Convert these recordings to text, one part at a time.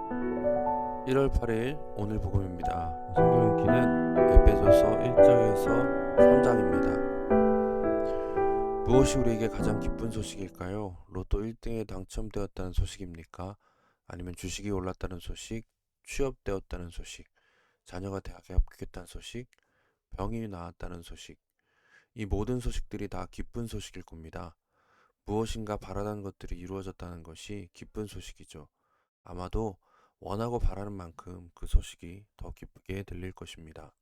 1월 8일 오늘 복음입니다. 성경 읽기는 에베소서 1장에서 3장입니다. 무엇이 우리에게 가장 기쁜 소식일까요? 로또 1등에 당첨되었다는 소식입니까? 아니면 주식이 올랐다는 소식, 취업되었다는 소식, 자녀가 대학에 합격했다는 소식, 병이 나았다는 소식. 이 모든 소식들이 다 기쁜 소식일 겁니다. 무엇인가 바라던 것들이 이루어졌다는 것이 기쁜 소식이죠. 아마도 원하고 바라는 만큼 그 소식이 더 기쁘게 들릴 것입니다.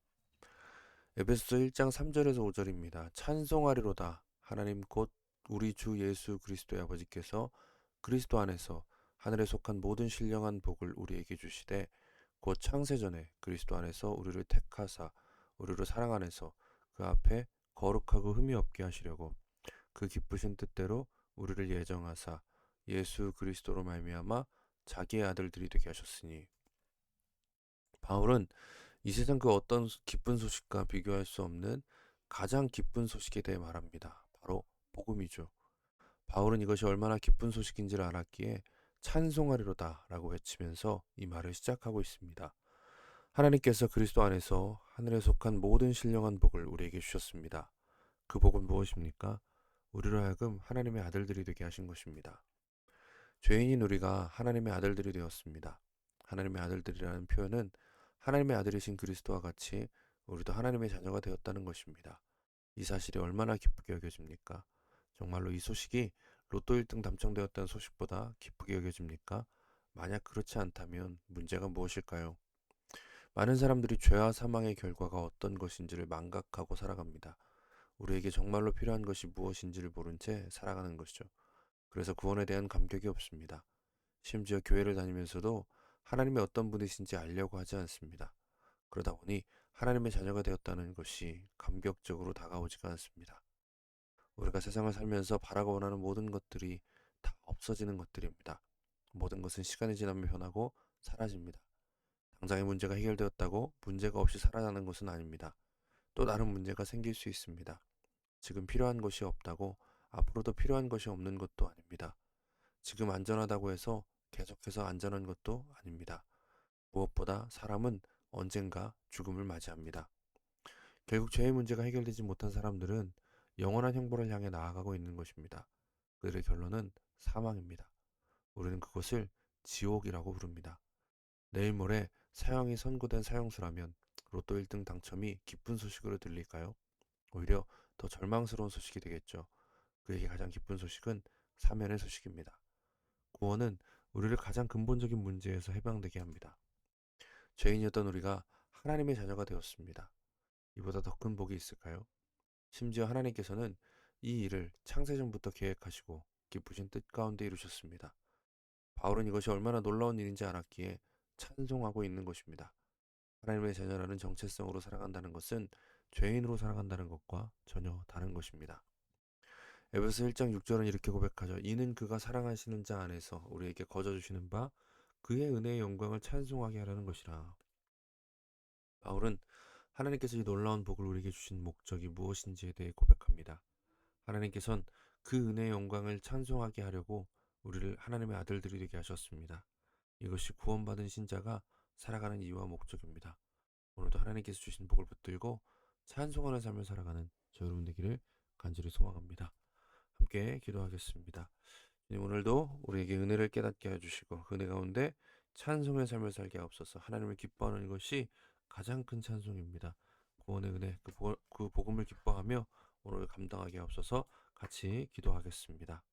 에베소서 1장 3절에서 5절입니다. 찬송하리로다. 하나님 곧 우리 주 예수 그리스도의 아버지께서 그리스도 안에서 하늘에 속한 모든 신령한 복을 우리에게 주시되 곧 창세전에 그리스도 안에서 우리를 택하사 우리를 사랑 안에서 그 앞에 거룩하고 흠이 없게 하시려고 그 기쁘신 뜻대로 우리를 예정하사 예수 그리스도로 말미암아 자기의 아들들이 되게 하셨으니. 바울은 이 세상 그 어떤 기쁜 소식과 비교할 수 없는 가장 기쁜 소식에 대해 말합니다. 바로 복음이죠. 바울은 이것이 얼마나 기쁜 소식인지를 알았기에 찬송하리로다 라고 외치면서 이 말을 시작하고 있습니다. 하나님께서 그리스도 안에서 하늘에 속한 모든 신령한 복을 우리에게 주셨습니다. 그 복은 무엇입니까? 우리로 하여금 하나님의 아들들이 되게 하신 것입니다. 죄인인 우리가 하나님의 아들들이 되었습니다. 하나님의 아들들이라는 표현은 하나님의 아들이신 그리스도와 같이 우리도 하나님의 자녀가 되었다는 것입니다. 이 사실이 얼마나 기쁘게 여겨집니까? 정말로 이 소식이 로또 1등 당첨되었다는 소식보다 기쁘게 여겨집니까? 만약 그렇지 않다면 문제가 무엇일까요? 많은 사람들이 죄와 사망의 결과가 어떤 것인지를 망각하고 살아갑니다. 우리에게 정말로 필요한 것이 무엇인지를 모른 채 살아가는 것이죠. 그래서 구원에 대한 감격이 없습니다. 심지어 교회를 다니면서도 하나님의 어떤 분이신지 알려고 하지 않습니다. 그러다 보니 하나님의 자녀가 되었다는 것이 감격적으로 다가오지가 않습니다. 우리가 세상을 살면서 바라고 원하는 모든 것들이 다 없어지는 것들입니다. 모든 것은 시간이 지나면 변하고 사라집니다. 당장의 문제가 해결되었다고 문제가 없이 살아나는 것은 아닙니다. 또 다른 문제가 생길 수 있습니다. 지금 필요한 것이 없다고 앞으로도 필요한 것이 없는 것도 아닙니다. 지금 안전하다고 해서 계속해서 안전한 것도 아닙니다. 무엇보다 사람은 언젠가 죽음을 맞이합니다. 결국 죄의 문제가 해결되지 못한 사람들은 영원한 형벌을 향해 나아가고 있는 것입니다. 그들의 결론은 사망입니다. 우리는 그것을 지옥이라고 부릅니다. 내일 모레 사형이 선고된 사형수라면 로또 1등 당첨이 기쁜 소식으로 들릴까요? 오히려 더 절망스러운 소식이 되겠죠. 그에게 가장 기쁜 소식은 사면의 소식입니다. 구원은 우리를 가장 근본적인 문제에서 해방되게 합니다. 죄인이었던 우리가 하나님의 자녀가 되었습니다. 이보다 더 큰 복이 있을까요? 심지어 하나님께서는 이 일을 창세전부터 계획하시고 기쁘신 뜻 가운데 이루셨습니다. 바울은 이것이 얼마나 놀라운 일인지 알았기에 찬송하고 있는 것입니다. 하나님의 자녀라는 정체성으로 살아간다는 것은 죄인으로 살아간다는 것과 전혀 다른 것입니다. 에베소 1장 6절은 이렇게 고백하죠. 이는 그가 사랑하시는 자 안에서 우리에게 거저 주시는 바 그의 은혜의 영광을 찬송하게 하려는 것이라. 바울은 하나님께서 이 놀라운 복을 우리에게 주신 목적이 무엇인지에 대해 고백합니다. 하나님께서는 그 은혜의 영광을 찬송하게 하려고 우리를 하나님의 아들들이 되게 하셨습니다. 이것이 구원받은 신자가 살아가는 이유와 목적입니다. 오늘도 하나님께서 주신 복을 붙들고 찬송하는 삶을 살아가는 저 여러분 되기를 간절히 소망합니다. 함께 기도하겠습니다. 오늘도 우리에게 은혜를 깨닫게 해주시고 그 은혜 가운데 찬송의 삶을 살게 하옵소서. 하나님을 기뻐하는 것이 가장 큰 찬송입니다. 구원의 은혜, 그 복음을 기뻐하며 오늘 감당하게 하옵소서. 같이 기도하겠습니다.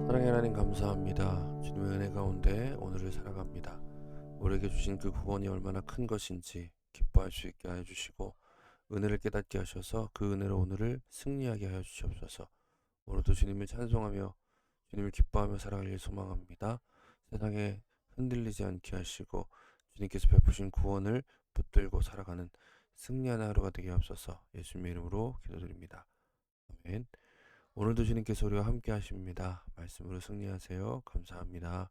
사랑의 하나님 감사합니다. 주님의 은혜 가운데 오늘을 살아갑니다. 우리에게 주신 그 구원이 얼마나 큰 것인지 기뻐할 수 있게 하여 주시고 은혜를 깨닫게 하셔서 그 은혜로 오늘을 승리하게 하여 주시옵소서. 오늘도 주님을 찬송하며 주님을 기뻐하며 살아가길 소망합니다. 세상에 흔들리지 않게 하시고 주님께서 베푸신 구원을 붙들고 살아가는 승리하는 하루가 되게 하옵소서. 예수님의 이름으로 기도드립니다. 아멘. 오늘도 주님께서 우리와 함께 하십니다. 말씀으로 승리하세요. 감사합니다.